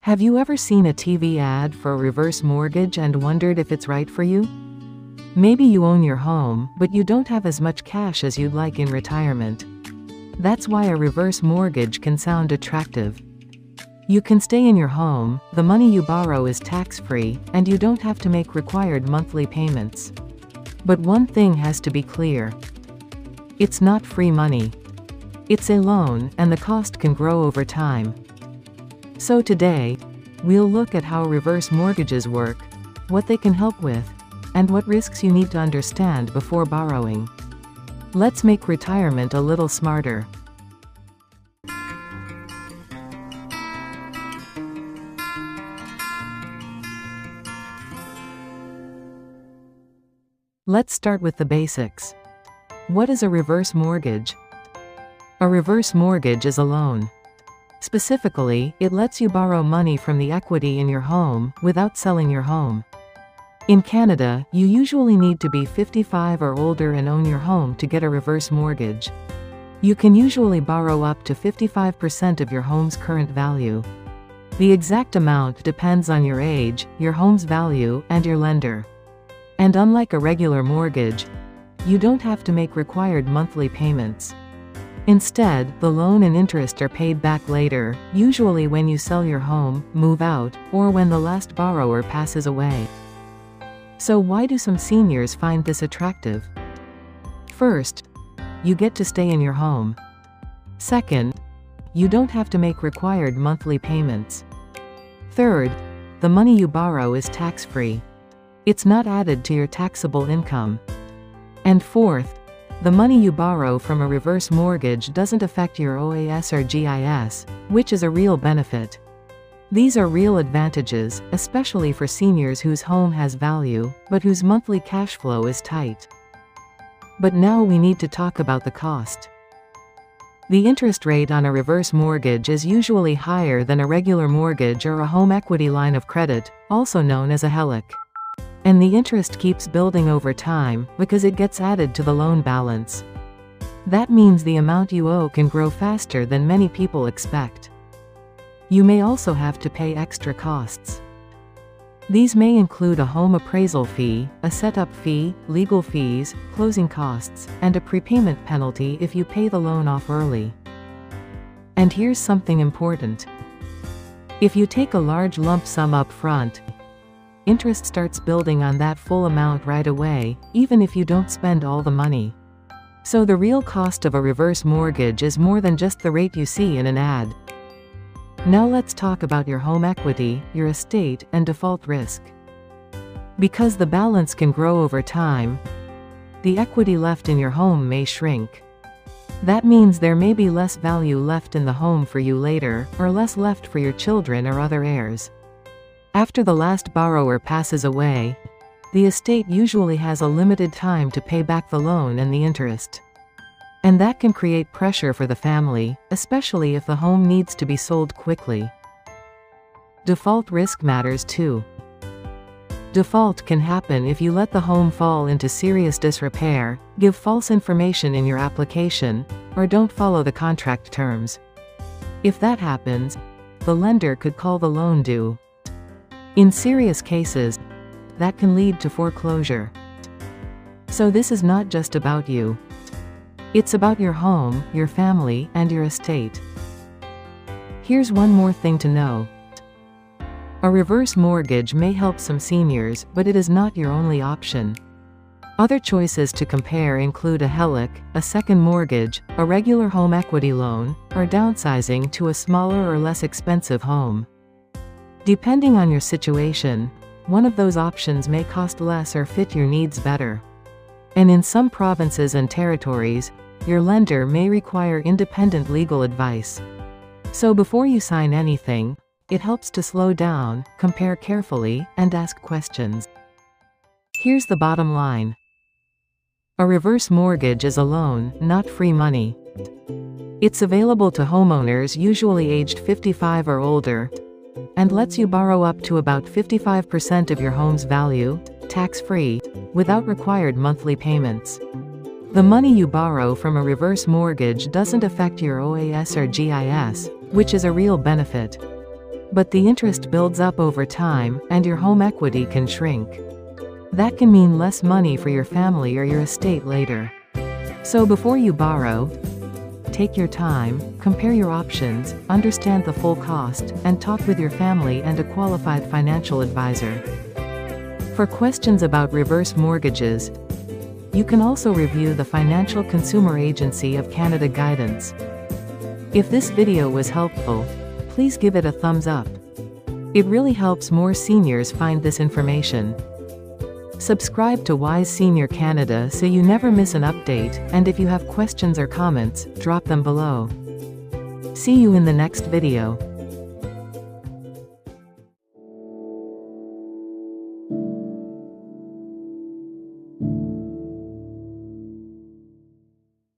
Have you ever seen a TV ad for a reverse mortgage and wondered if it's right for you? Maybe you own your home, but you don't have as much cash as you'd like in retirement. That's why a reverse mortgage can sound attractive. You can stay in your home, the money you borrow is tax-free, and you don't have to make required monthly payments. But one thing has to be clear. It's not free money. It's a loan, and the cost can grow over time. So today, we'll look at how reverse mortgages work, what they can help with, and what risks you need to understand before borrowing. Let's make retirement a little smarter. Let's start with the basics. What is a reverse mortgage? A reverse mortgage is a loan. Specifically, it lets you borrow money from the equity in your home without selling your home. In Canada, you usually need to be 55 or older and own your home to get a reverse mortgage. You can usually borrow up to 55% of your home's current value. The exact amount depends on your age, your home's value, and your lender. And unlike a regular mortgage, you don't have to make required monthly payments. Instead, the loan and interest are paid back later, usually when you sell your home, move out, or when the last borrower passes away. So why do some seniors find this attractive? First, you get to stay in your home. Second, you don't have to make required monthly payments. Third, the money you borrow is tax-free. It's not added to your taxable income. And fourth, the money you borrow from a reverse mortgage doesn't affect your OAS or GIS, which is a real benefit. These are real advantages, especially for seniors whose home has value, but whose monthly cash flow is tight. But now we need to talk about the cost. The interest rate on a reverse mortgage is usually higher than a regular mortgage or a home equity line of credit, also known as a HELOC. And the interest keeps building over time, because it gets added to the loan balance. That means the amount you owe can grow faster than many people expect. You may also have to pay extra costs. These may include a home appraisal fee, a setup fee, legal fees, closing costs, and a prepayment penalty if you pay the loan off early. And here's something important. If you take a large lump sum up front, interest starts building on that full amount right away, even if you don't spend all the money. So the real cost of a reverse mortgage is more than just the rate you see in an ad. Now let's talk about your home equity, your estate, and default risk. Because the balance can grow over time, the equity left in your home may shrink. That means there may be less value left in the home for you later, or less left for your children or other heirs. After the last borrower passes away, the estate usually has a limited time to pay back the loan and the interest. And that can create pressure for the family, especially if the home needs to be sold quickly. Default risk matters too. Default can happen if you let the home fall into serious disrepair, give false information in your application, or don't follow the contract terms. If that happens, the lender could call the loan due. In serious cases, that can lead to foreclosure. So this is not just about you. It's about your home, your family, and your estate. Here's one more thing to know. A reverse mortgage may help some seniors, but it is not your only option. Other choices to compare include a HELOC, a second mortgage, a regular home equity loan, or downsizing to a smaller or less expensive home. Depending on your situation, one of those options may cost less or fit your needs better. And in some provinces and territories, your lender may require independent legal advice. So before you sign anything, it helps to slow down, compare carefully, and ask questions. Here's the bottom line. A reverse mortgage is a loan, not free money. It's available to homeowners usually aged 55 or older, and lets you borrow up to about 55% of your home's value, tax-free, without required monthly payments. The money you borrow from a reverse mortgage doesn't affect your OAS or GIS, which is a real benefit. But the interest builds up over time, and your home equity can shrink. That can mean less money for your family or your estate later. So before you borrow, take your time, compare your options, understand the full cost, and talk with your family and a qualified financial advisor. For questions about reverse mortgages, you can also review the Financial Consumer Agency of Canada guidance. If this video was helpful, please give it a thumbs up. It really helps more seniors find this information. Subscribe to Wise Senior Canada so you never miss an update, and if you have questions or comments, drop them below. See you in the next video.